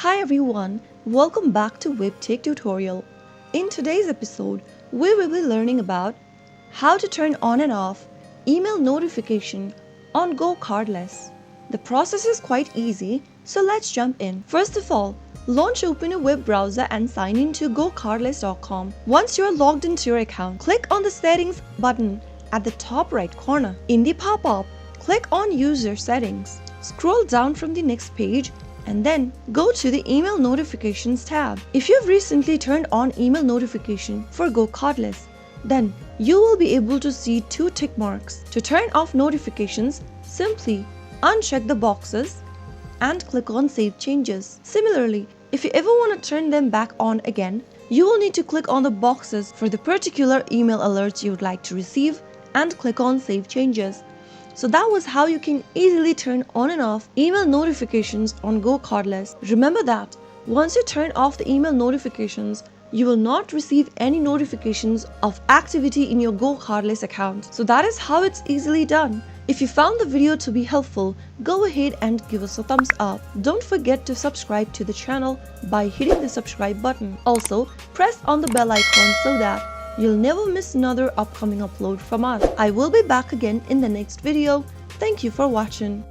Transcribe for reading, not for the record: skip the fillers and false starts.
Hi everyone, welcome back to Webtech Tutorial. In today's episode, we will be learning about how to turn on and off email notification on GoCardless. The process is quite easy, so let's jump in. First of all, launch open a web browser and sign in to GoCardless.com. Once you are logged into your account, click on the Settings button at the top right corner. In the pop-up, click on User Settings. Scroll down from the next page and then go to the Email Notifications tab. If you've recently turned on email notification for GoCardless, then you will be able to see two tick marks. To turn off notifications, simply uncheck the boxes and click on Save Changes. Similarly, if you ever want to turn them back on again, you will need to click on the boxes for the particular email alerts you would like to receive and click on Save Changes. So that was how you can easily turn on and off email notifications on GoCardless. Remember that once you turn off the email notifications, you will not receive any notifications of activity in your GoCardless account. So that is how it's easily done. If you found the video to be helpful, go ahead and give us a thumbs up. Don't forget to subscribe to the channel by hitting the subscribe button. Also, press on the bell icon so that you'll never miss another upcoming upload from us. I will be back again in the next video. Thank you for watching.